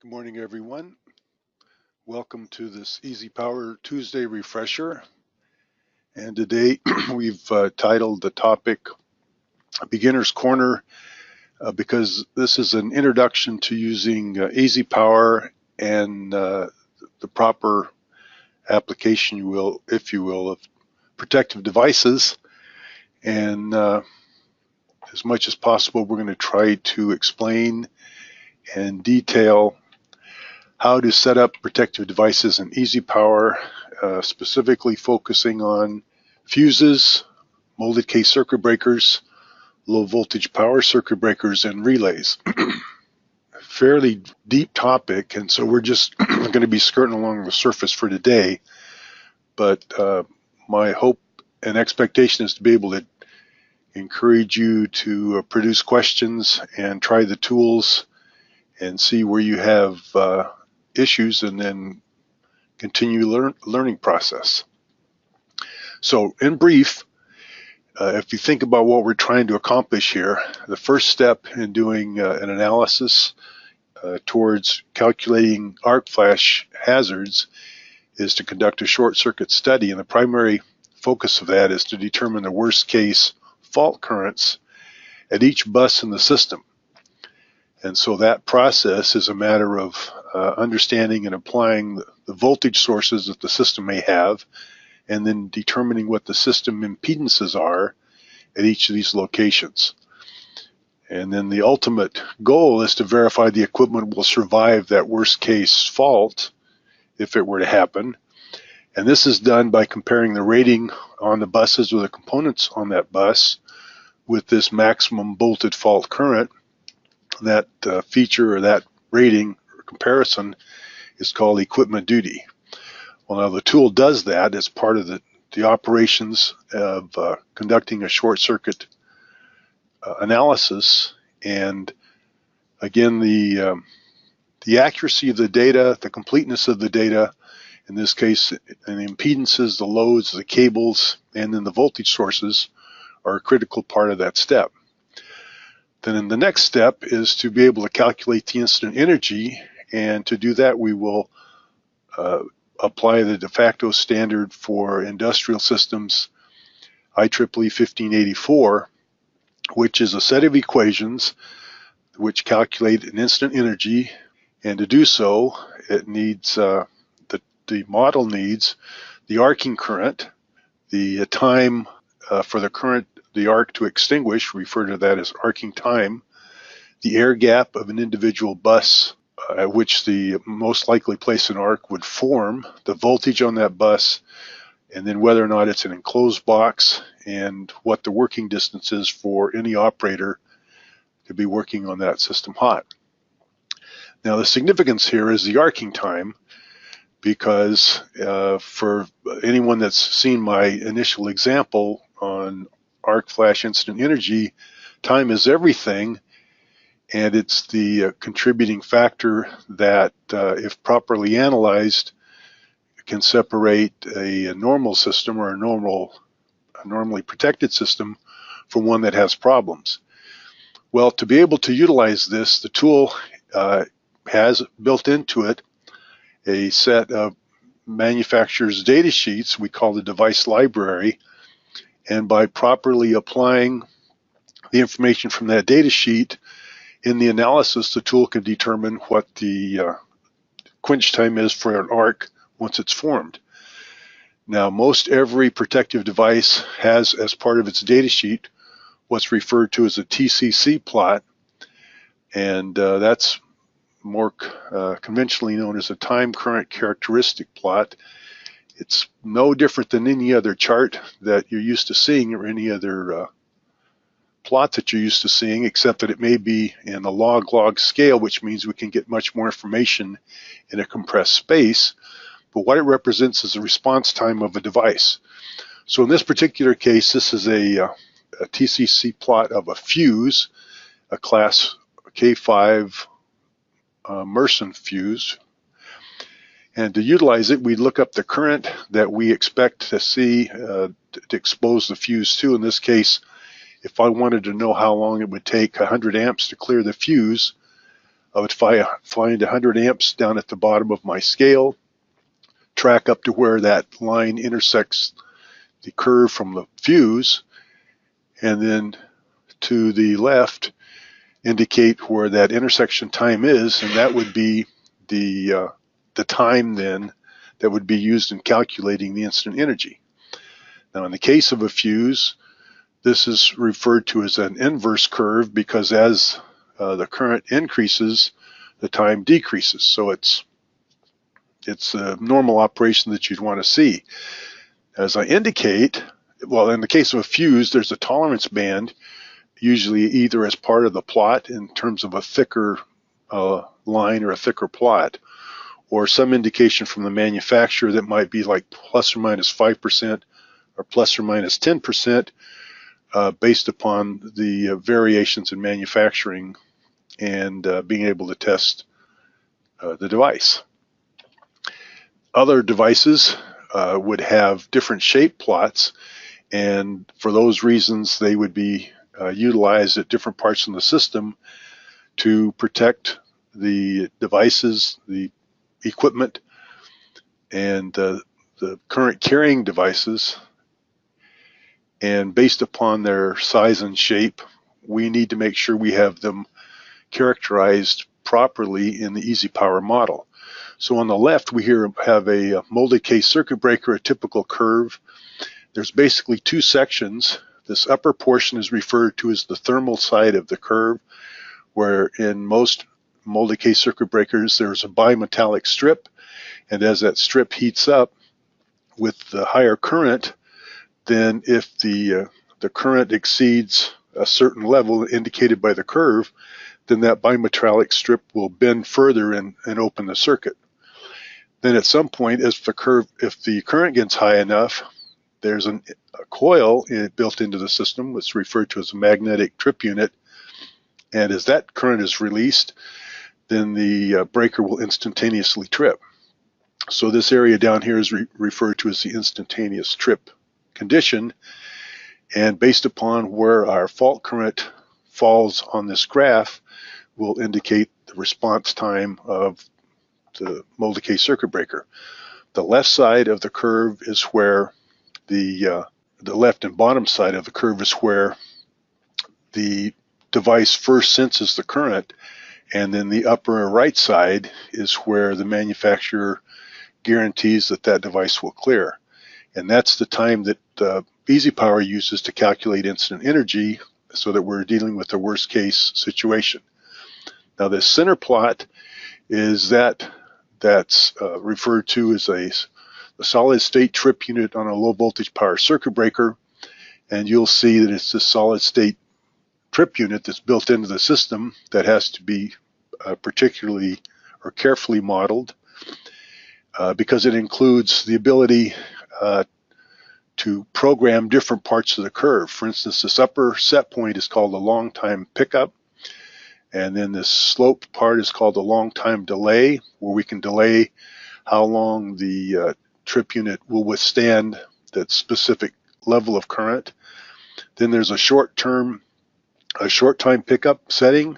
Good morning, everyone. Welcome to this EasyPower Tuesday refresher. And today we've titled the topic Beginner's Corner because this is an introduction to using EasyPower and the proper application, if you will, of protective devices. And as much as possible, we're going to try to explain and detail how to set up protective devices in EasyPower, specifically focusing on fuses, molded case circuit breakers, low voltage power circuit breakers, and relays. Fairly deep topic, and so we're just going to be skirting along the surface for today. But my hope and expectation is to be able to encourage you to produce questions and try the tools and see where you have issues, and then continue learning process. So in brief, if you think about what we're trying to accomplish here, the first step in doing an analysis towards calculating arc flash hazards is to conduct a short circuit study, and the primary focus of that is to determine the worst case fault currents at each bus in the system. And so that process is a matter of understanding and applying the voltage sources that the system may have, and then determining what the system impedances are at each of these locations. And then the ultimate goal is to verify the equipment will survive that worst case fault if it were to happen. And this is done by comparing the rating on the buses or the components on that bus with this maximum bolted fault current. That feature or that rating or comparison is called equipment duty. Well, now the tool does that as part of the operations of conducting a short circuit analysis. And again, the accuracy of the data, the completeness of the data, in this case, and the impedances, the loads, the cables, and then the voltage sources are a critical part of that step. Then in the next step is to be able to calculate the incident energy, and to do that we will apply the de facto standard for industrial systems, IEEE 1584, which is a set of equations which calculate an incident energy, and to do so it needs the model needs the arcing current, the time for the arc to extinguish, refer to that as arcing time, the air gap of an individual bus at which the most likely place an arc would form, the voltage on that bus, and then whether or not it's an enclosed box, and what the working distance is for any operator to be working on that system hot. Now the significance here is the arcing time, because for anyone that's seen my initial example on arc flash incident energy, time is everything, and it's the contributing factor that, if properly analyzed, can separate a normal system or a normally protected system from one that has problems. Well, to be able to utilize this, the tool has built into it a set of manufacturer's data sheets we call the device library, and by properly applying the information from that data sheet in the analysis, the tool can determine what the quench time is for an arc once it's formed. Now, most every protective device has, as part of its data sheet, what's referred to as a TCC plot, and that's more conventionally known as a time current characteristic plot. It's no different than any other chart that you're used to seeing, or any other plot that you're used to seeing, except that it may be in a log scale, which means we can get much more information in a compressed space. But what it represents is the response time of a device. So in this particular case, this is a TCC plot of a fuse, a class K5 Merson fuse. And to utilize it, we look up the current that we expect to see to expose the fuse to. In this case, if I wanted to know how long it would take 100 amps to clear the fuse, I would find 100 amps down at the bottom of my scale, track up to where that line intersects the curve from the fuse, and then to the left indicate where that intersection time is, and that would be the time then that would be used in calculating the instant energy. Now in the case of a fuse, this is referred to as an inverse curve because as the current increases, the time decreases. So it's a normal operation that you'd want to see. As I indicate, well, in the case of a fuse, there's a tolerance band, usually either as part of the plot in terms of a thicker line or a thicker plot, or some indication from the manufacturer that might be like plus or minus 5% or plus or minus 10% based upon the variations in manufacturing and being able to test the device. Other devices would have different shape plots, and for those reasons they would be utilized at different parts in the system to protect the devices, the equipment, and the current carrying devices. And based upon their size and shape, we need to make sure we have them characterized properly in the EasyPower model. So on the left, we here have a molded case circuit breaker, a typical curve. There's basically two sections. This upper portion is referred to as the thermal side of the curve, where in most molded case circuit breakers, there's a bimetallic strip, and as that strip heats up with the higher current, then if the current exceeds a certain level indicated by the curve, then that bimetallic strip will bend further and open the circuit. Then at some point, if the current gets high enough, there's a coil built into the system, what's referred to as a magnetic trip unit, and as that current is released, then the breaker will instantaneously trip. So this area down here is referred to as the instantaneous trip condition, and based upon where our fault current falls on this graph will indicate the response time of the molded case circuit breaker. The left side of the curve is where the left and bottom side of the curve is where the device first senses the current, and then the upper right side is where the manufacturer guarantees that that device will clear. And that's the time that EasyPower uses to calculate instant energy so that we're dealing with the worst case situation. Now this center plot is that's referred to as a solid state trip unit on a low voltage power circuit breaker, and you'll see that it's this solid state trip unit that's built into the system that has to be particularly or carefully modeled because it includes the ability to program different parts of the curve. For instance, this upper set point is called a long time pickup, and then this sloped part is called a long time delay, where we can delay how long the trip unit will withstand that specific level of current. Then there's a short time pickup setting,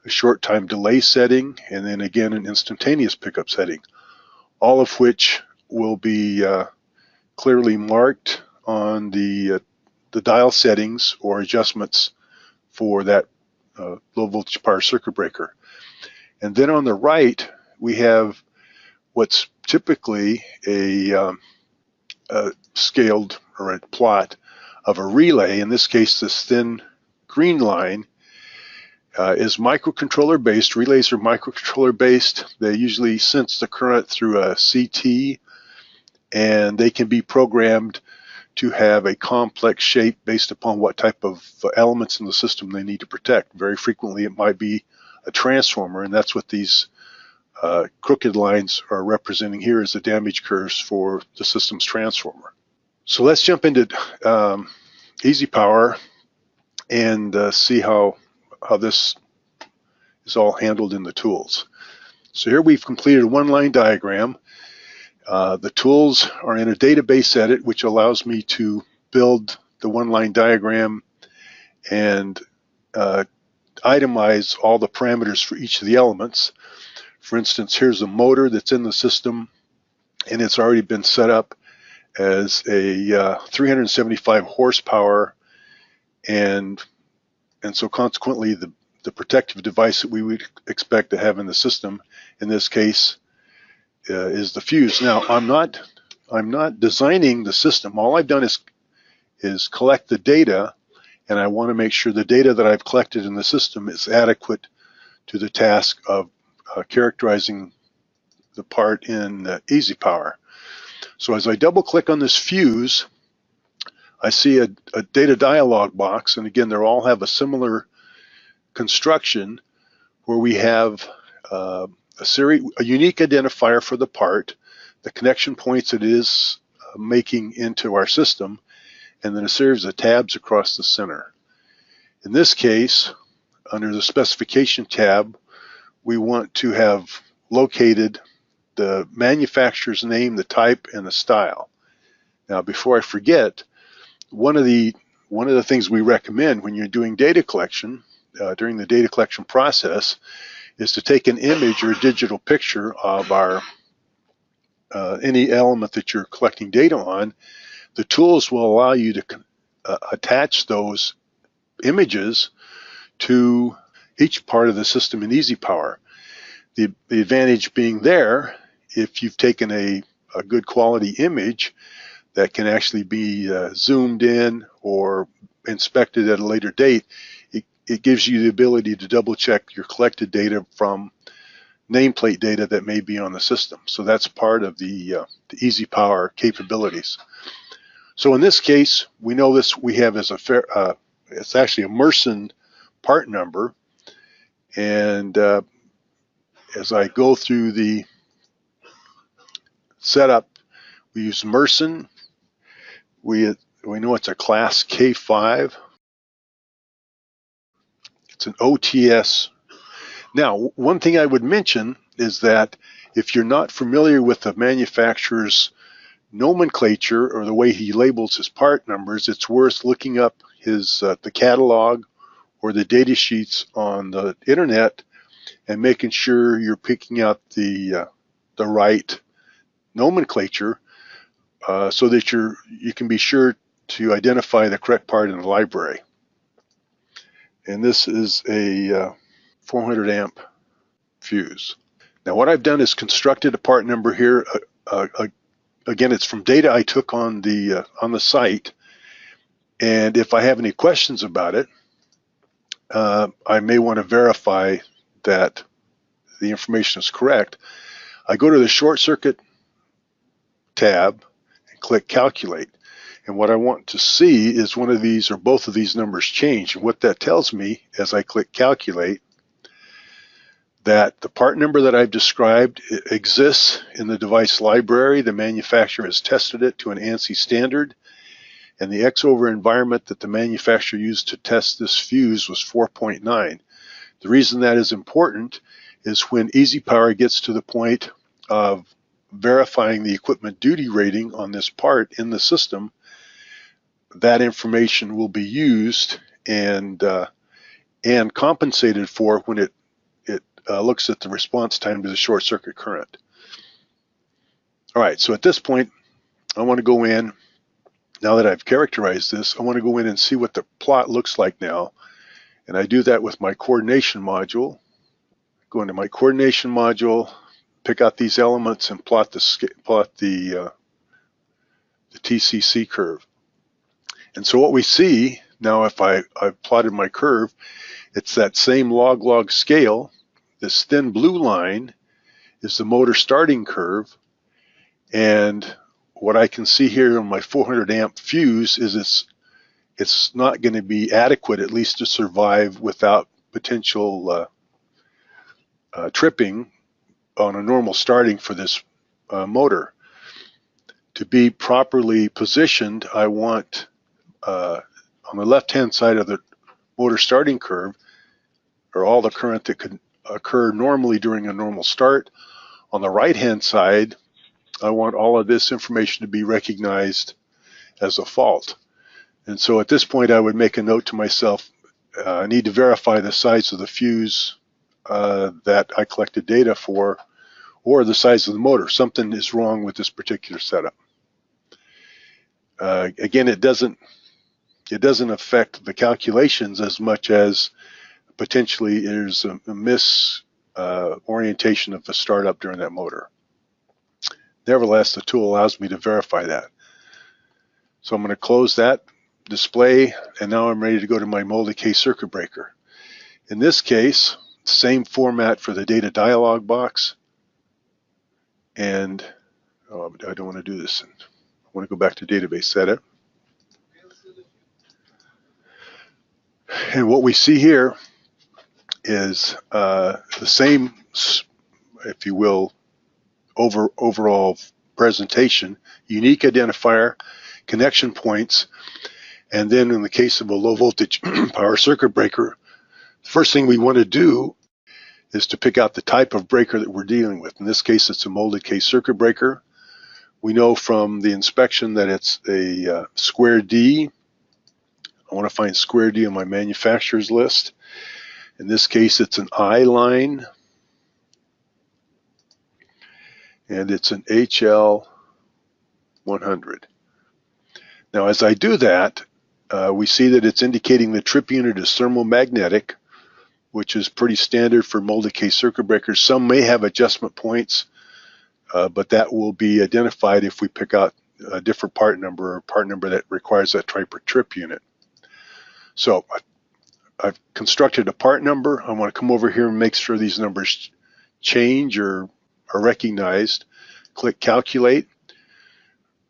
a short time delay setting, and then again an instantaneous pickup setting, all of which will be clearly marked on the dial settings or adjustments for that low voltage power circuit breaker. And then on the right, we have what's typically a scaled or a plot of a relay. In this case, this thin green line is microcontroller based. Relays are microcontroller based. They usually sense the current through a CT, and they can be programmed to have a complex shape based upon what type of elements in the system they need to protect. Very frequently it might be a transformer, and that's what these crooked lines are representing here as the damage curves for the system's transformer. So let's jump into EasyPower and see how this is all handled in the tools. So here we've completed a one-line diagram. The tools are in a database edit, which allows me to build the one-line diagram and itemize all the parameters for each of the elements. For instance, here's a motor that's in the system, and it's already been set up as a 375 horsepower, and so consequently the protective device that we would expect to have in the system in this case is the fuse. Now I'm not designing the system. All I've done is collect the data, and I want to make sure the data that I've collected in the system is adequate to the task of characterizing the part in EasyPower. So as I double click on this fuse, I see a data dialog box, and again, they all have a similar construction where we have a unique identifier for the part, the connection points it is making into our system, and then a series of tabs across the center. In this case, under the specification tab, we want to have located the manufacturer's name, the type, and the style. Now, before I forget, one of the things we recommend when you're doing data collection during the data collection process is to take an image or a digital picture of any element that you're collecting data on. The tools will allow you to attach those images to each part of the system in EasyPower. The advantage being there, if you've taken a good quality image that can actually be zoomed in or inspected at a later date, it gives you the ability to double check your collected data from nameplate data that may be on the system. So that's part of the EasyPower capabilities. So in this case, we know this we have as it's actually a Mersen part number, and as I go through the setup, we use Mersen. We know it's a class K5. It's an OTS. Now, one thing I would mention is that if you're not familiar with the manufacturer's nomenclature or the way he labels his part numbers, it's worth looking up his the catalog or the data sheets on the internet and making sure you're picking out the right nomenclature so that you can be sure to identify the correct part in the library. And this is a 400 amp fuse. Now what I've done is constructed a part number here. Again, it's from data I took on the site, and if I have any questions about it, I may want to verify that the information is correct. I go to the short circuit tab and click calculate, and what I want to see is one of these or both of these numbers change. And what that tells me as I click calculate, that the part number that I've described exists in the device library. The manufacturer has tested it to an ANSI standard, and the X-over environment that the manufacturer used to test this fuse was 4.9. The reason that is important is when EasyPower gets to the point of verifying the equipment duty rating on this part in the system, that information will be used and compensated for when it looks at the response time to the short circuit current. All right, so at this point, I want to go in, now that I've characterized this, I want to go in and see what the plot looks like now. And I do that with my coordination module. Go into my coordination module, pick out these elements, and plot the TCC curve. And so what we see now, if I've plotted my curve, it's that same log-log scale. This thin blue line is the motor starting curve, and what I can see here on my 400 amp fuse is it's not going to be adequate, at least to survive without potential tripping on a normal starting for this motor. To be properly positioned, I want on the left-hand side of the motor starting curve or all the current that could occur normally during a normal start. On the right-hand side, I want all of this information to be recognized as a fault. And so at this point, I would make a note to myself, I need to verify the size of the fuse that I collected data for, or the size of the motor. Something is wrong with this particular setup. Again, it doesn't affect the calculations as much as potentially there's a misorientation of the startup during that motor. Nevertheless, the tool allows me to verify that. So I'm going to close that display, and now I'm ready to go to my molded case circuit breaker. In this case, same format for the data dialog box, and I don't want to do this. I want to go back to database setup. And what we see here is the same, if you will, overall presentation, unique identifier, connection points, and then in the case of a low voltage power circuit breaker, the first thing we want to do is to pick out the type of breaker that we're dealing with. In this case, it's a molded case circuit breaker. We know from the inspection that it's a square D. I want to find square D on my manufacturer's list. In this case, it's an I line, and it's an HL 100. Now, as I do that, we see that it's indicating the trip unit is thermomagnetic, which is pretty standard for molded case circuit breakers. Some may have adjustment points, but that will be identified if we pick out a different part number or part number that requires that type of trip unit. So I've constructed a part number. I want to come over here and make sure these numbers change or are recognized. Click calculate.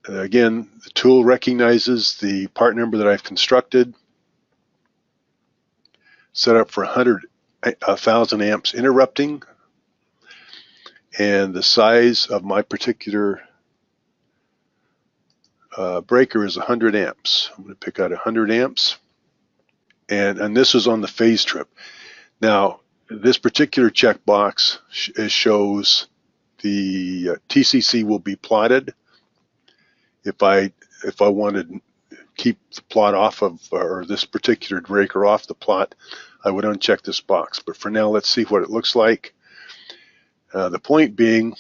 Again, the tool recognizes the part number that I've constructed, set up for 1,000 amps interrupting, and the size of my particular breaker is 100 amps. I'm going to pick out 100 amps, and this is on the phase trip. Now, this particular checkbox shows the TCC will be plotted. If I wanted to keep the plot off of, or this particular breaker off the plot, I would uncheck this box. But for now, let's see what it looks like. The point being,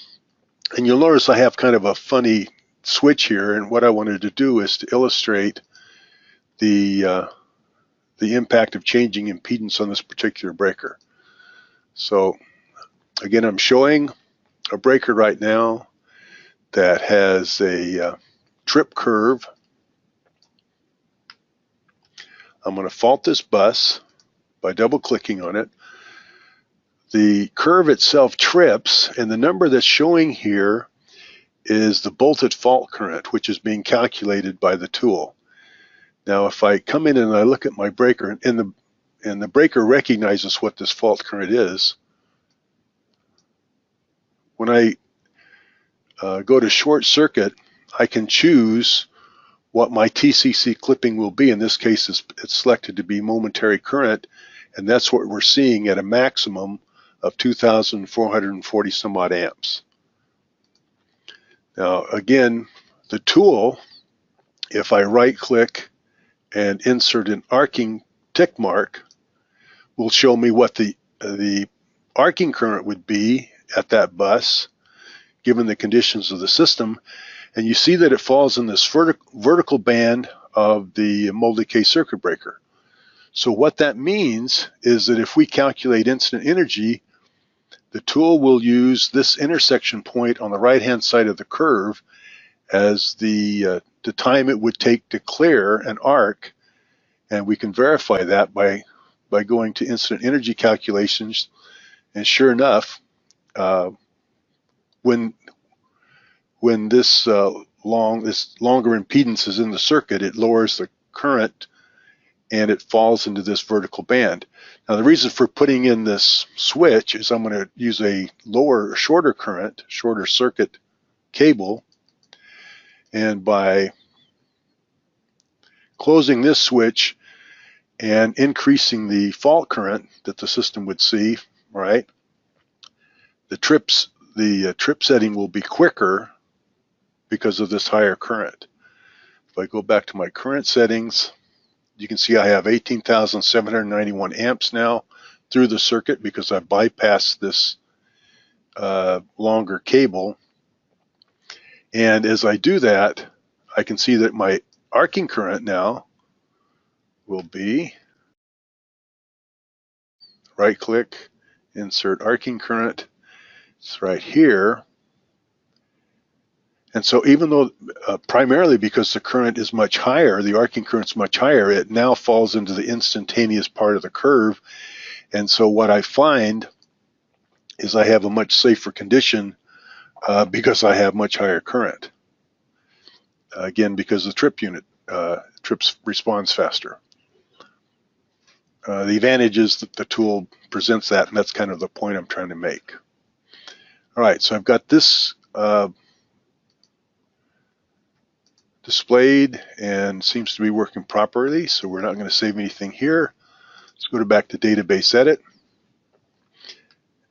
and you'll notice I have kind of a funny switch here, and what I wanted to do is to illustrate the impact of changing impedance on this particular breaker. So again, I'm showing a breaker right now that has a trip curve. I'm going to fault this bus by double clicking on it. The curve itself trips, and the number that's showing here is the bolted fault current, which is being calculated by the tool. Now, if I come in and I look at my breaker, and the breaker recognizes what this fault current is, when I go to short circuit, I can choose what my TCC clipping will be. In this case, it's selected to be momentary current, and that's what we're seeing at a maximum of 2,440 some odd amps. Now, again, the tool, if I right click and insert an arcing tick mark, will show me what the arcing current would be at that bus given the conditions of the system. And you see that it falls in this vertical band of the molded case circuit breaker. So what that means is that if we calculate incident energy, the tool will use this intersection point on the right-hand side of the curve as the time it would take to clear an arc, and we can verify that by going to incident energy calculations. And sure enough, when this longer impedance is in the circuit, it lowers the current and it falls into this vertical band. Now, the reason for putting in this switch is I'm going to use a shorter current, shorter circuit cable, and by closing this switch and increasing the fault current that the system would see, right, the trip setting will be quicker because of this higher current. If I go back to my current settings, You can see I have 18,791 amps now through the circuit because I bypassed this longer cable. And as I do that, I can see that my arcing current now will be, right click, insert arcing current. It's right here. And so even though primarily because the current is much higher, the arcing current's much higher, it now falls into the instantaneous part of the curve. And so what I find is I have a much safer condition because I have much higher current. Again, because the trip unit responds faster. The advantage is that the tool presents that, and that's kind of the point I'm trying to make. All right, so I've got this displayed and seems to be working properly, so we're not going to save anything here. Let's go back to database edit.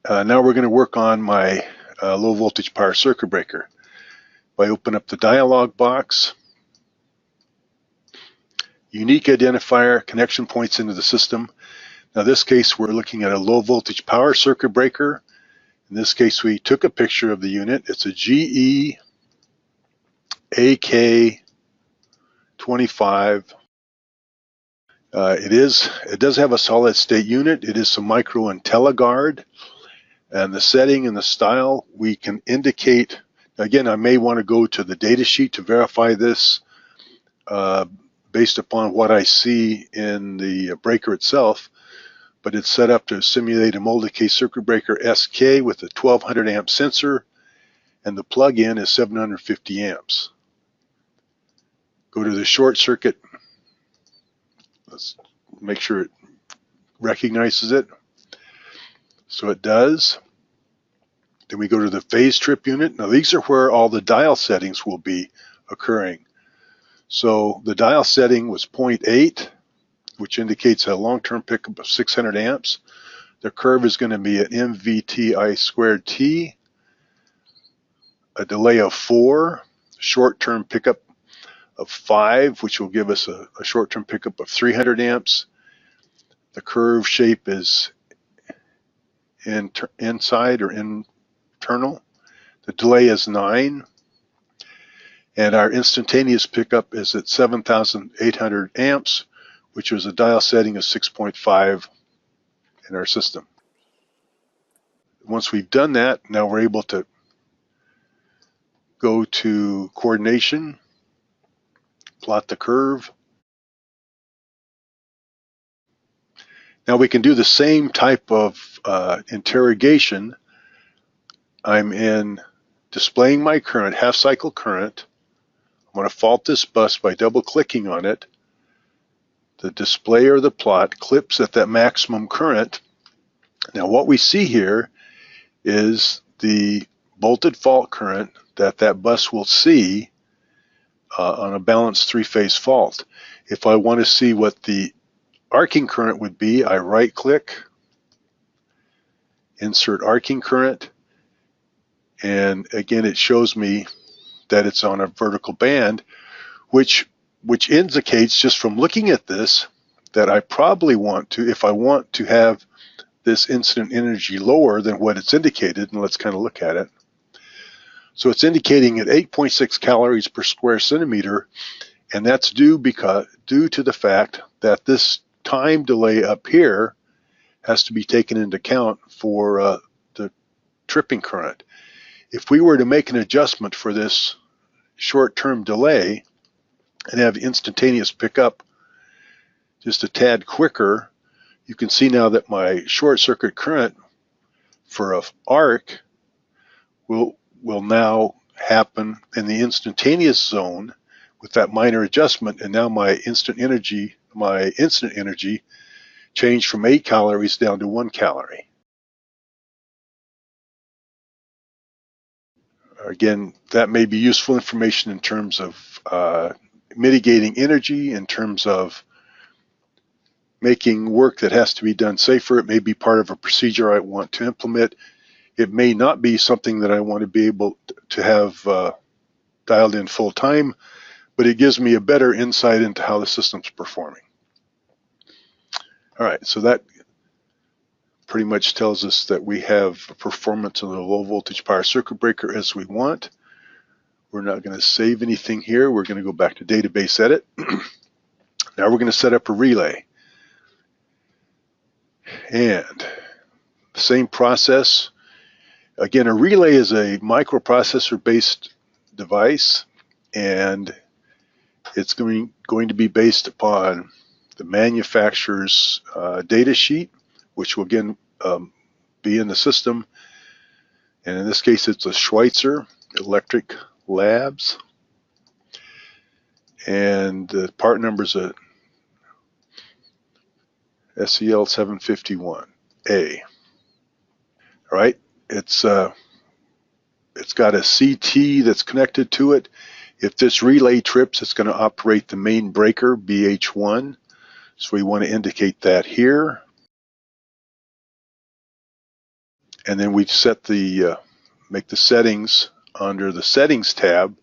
Now we're going to work on my low voltage power circuit breaker. If I open up the dialog box, unique identifier, connection points into the system. Now in this case we're looking at a low voltage power circuit breaker. In this case we took a picture of the unit. It's a GE AK25. It does have a solid state unit. It is some micro IntelliGuard, and the setting and the style we can indicate. Again, I may want to go to the data sheet to verify this based upon what I see in the breaker itself, but it's set up to simulate a multi-case circuit breaker SK with a 1200 amp sensor, and the plug-in is 750 amps. Go to the short circuit. Let's make sure it recognizes it. So it does. Then we go to the phase trip unit. Now these are where all the dial settings will be occurring. So the dial setting was 0.8, which indicates a long-term pickup of 600 amps. The curve is going to be an MVTI squared T, a delay of 4, short-term pickup of 5, which will give us a short-term pickup of 300 amps. The curve shape is inside or internal. The delay is 9. And our instantaneous pickup is at 7,800 amps, which was a dial setting of 6.5 in our system. Once we've done that, now we're able to go to coordination, plot the curve. Now we can do the same type of interrogation. I'm in displaying my current, half cycle current. I'm going to fault this bus by double clicking on it. The display or the plot clips at that maximum current. Now what we see here is the voltage fault current that bus will see on a balanced three-phase fault. If I want to see what the arcing current would be, I right click, insert arcing current, and again it shows me that it's on a vertical band, which indicates just from looking at this that I probably want to, if I want to have this incident energy lower than what it's indicated, and let's kind of look at it. So it's indicating at 8.6 calories per square centimeter, and that's due to the fact that this time delay up here has to be taken into account for the tripping current. If we were to make an adjustment for this short-term delay and have instantaneous pickup just a tad quicker, you can see now that my short circuit current for an arc will now happen in the instantaneous zone with that minor adjustment, and now my incident energy changed from 8 calories down to 1 calorie. Again, that may be useful information in terms of mitigating energy, in terms of making work that has to be done safer. It may be part of a procedure I want to implement. It may not be something that I want to be able to have dialed in full time, but it gives me a better insight into how the system's performing. All right, so that pretty much tells us that we have performance on the low voltage power circuit breaker as we want. We're not going to save anything here. We're going to go back to database edit. Now we're going to set up a relay. And the same process. Again, a relay is a microprocessor-based device, and it's going to be based upon the manufacturer's data sheet, which will again be in the system. And in this case, it's a Schweitzer Electric Labs. And the part number is a SEL 751A. All right, it's got a CT that's connected to it. If this relay trips, it's going to operate the main breaker, BH1. So we want to indicate that here. And then we set the make the settings under the settings tab.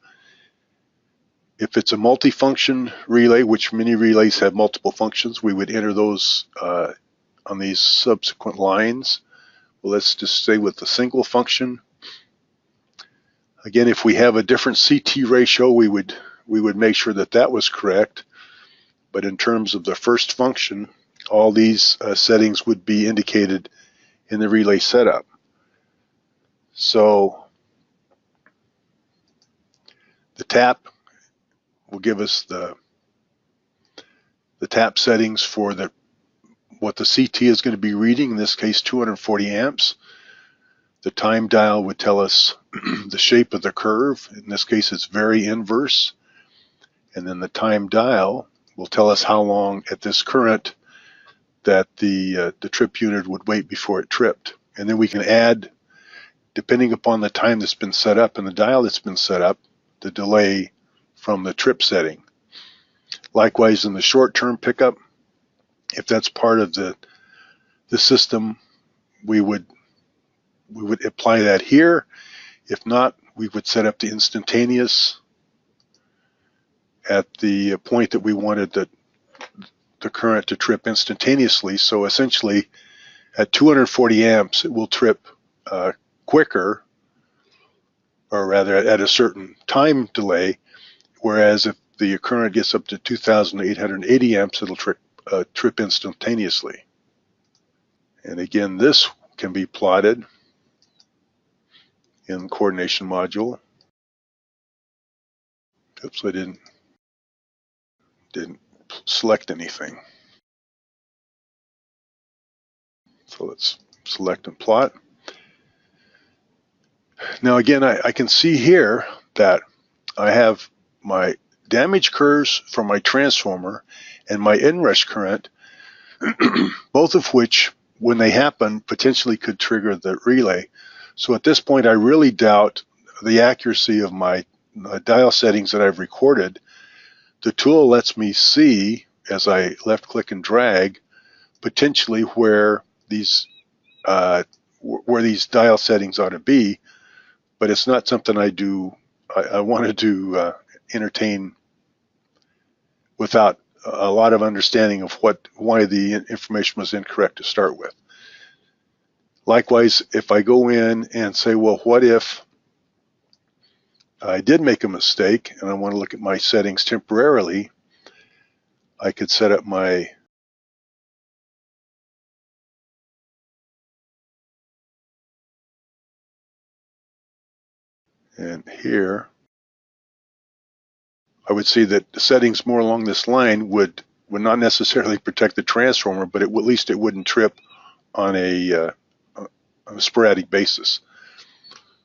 If it's a multifunction relay, which many relays have multiple functions, we would enter those on these subsequent lines. Well, let's just stay with the single function. Again, if we have a different CT ratio, we would make sure that that was correct. But in terms of the first function, all these settings would be indicated in the relay setup. So the tap will give us the tap settings for what the CT is going to be reading, in this case 240 amps. The time dial would tell us the shape of the curve. In this case, it's very inverse. And then the time dial will tell us how long at this current that the trip unit would wait before it tripped. And then we can add, depending upon the time that's been set up and the dial that's been set up, the delay from the trip setting. Likewise, in the short-term pickup, if that's part of the system, we would apply that here. If not, we would set up the instantaneous at the point that we wanted the current to trip instantaneously. So essentially, at 240 amps, it will trip quicker, or rather at a certain time delay, whereas if the current gets up to 2,880 amps, it'll trip instantaneously. And again, this can be plotted in the coordination module. Oops, I didn't select anything. So let's select and plot. Now again, I can see here that I have my damage curves from my transformer and my inrush current, both of which, when they happen, potentially could trigger the relay. So at this point, I really doubt the accuracy of my dial settings that I've recorded. The tool lets me see, as I left click and drag, potentially where these dial settings ought to be, but it's not something I wanted to entertain without a lot of understanding of why the information was incorrect to start with. Likewise, if I go in and say, well, what if I did make a mistake and I want to look at my settings temporarily, I could set up my and here I would see that the settings more along this line would not necessarily protect the transformer, but at least it wouldn't trip on a sporadic basis.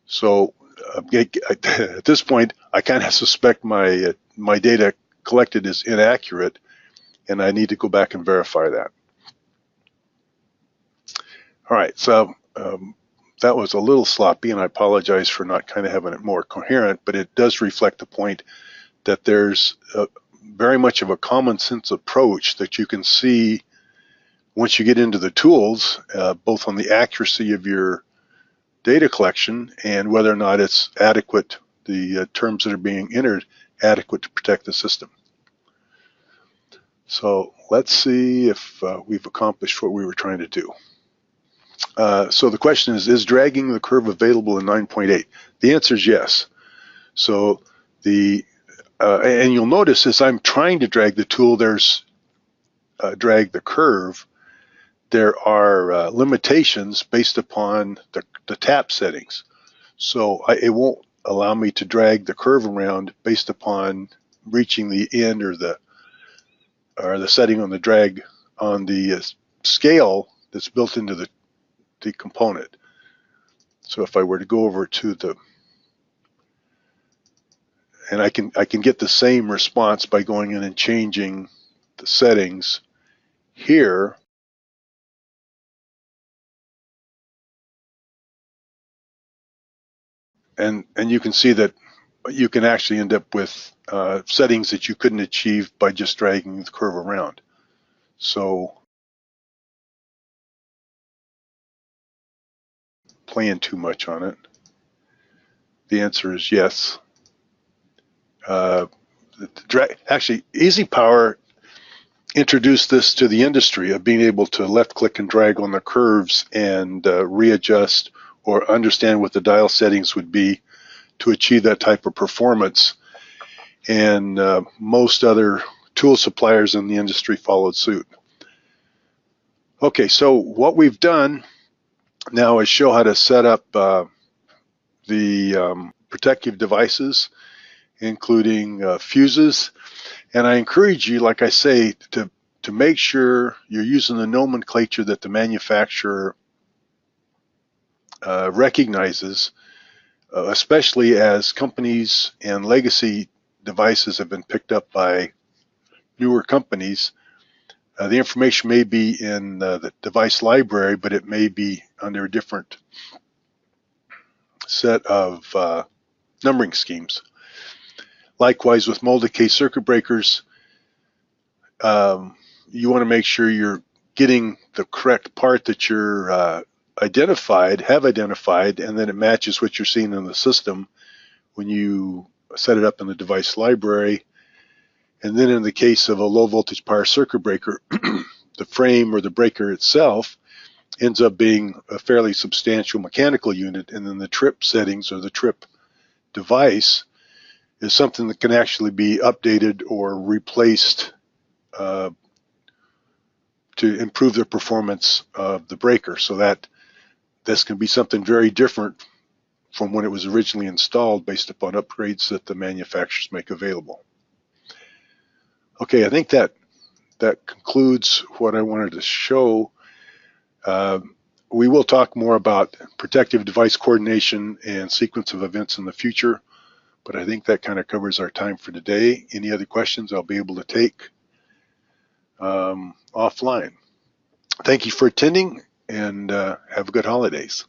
So at this point, I kind of suspect my data collected is inaccurate, and I need to go back and verify that. All right, so that was a little sloppy, and I apologize for not kind of having it more coherent, but it does reflect the point that there's very much of a common sense approach that you can see once you get into the tools, both on the accuracy of your data collection and whether or not it's adequate, the terms that are being entered, adequate to protect the system. So let's see if we've accomplished what we were trying to do. So the question is dragging the curve available in 9.8? The answer is yes. So and you'll notice as I'm trying to drag the tool, drag the curve, there are limitations based upon the tap settings. So it won't allow me to drag the curve around based upon reaching the end or the setting on the drag on the scale that's built into the component. So if I were to go over to and I can get the same response by going in and changing the settings here. And you can see that you can actually end up with settings that you couldn't achieve by just dragging the curve around. So playing too much on it. The answer is yes. Actually, EasyPower introduced this to the industry of being able to left click and drag on the curves and readjust or understand what the dial settings would be to achieve that type of performance. And most other tool suppliers in the industry followed suit. Okay, so what we've done now is show how to set up the protective devices, including fuses. And I encourage you, like I say, to make sure you're using the nomenclature that the manufacturer recognizes, especially as companies and legacy devices have been picked up by newer companies. The information may be in the device library, but it may be under a different set of numbering schemes. Likewise, with molded case circuit breakers, you want to make sure you're getting the correct part that you're have identified, and then it matches what you're seeing in the system when you set it up in the device library. And then in the case of a low voltage power circuit breaker, the frame or the breaker itself ends up being a fairly substantial mechanical unit, and then the trip settings or the trip device is something that can actually be updated or replaced to improve the performance of the breaker. So that this can be something very different from when it was originally installed based upon upgrades that the manufacturers make available. Okay, I think that concludes what I wanted to show. We will talk more about protective device coordination and sequence of events in the future, but I think that kind of covers our time for today. Any other questions I'll be able to take offline. Thank you for attending, and have good holidays.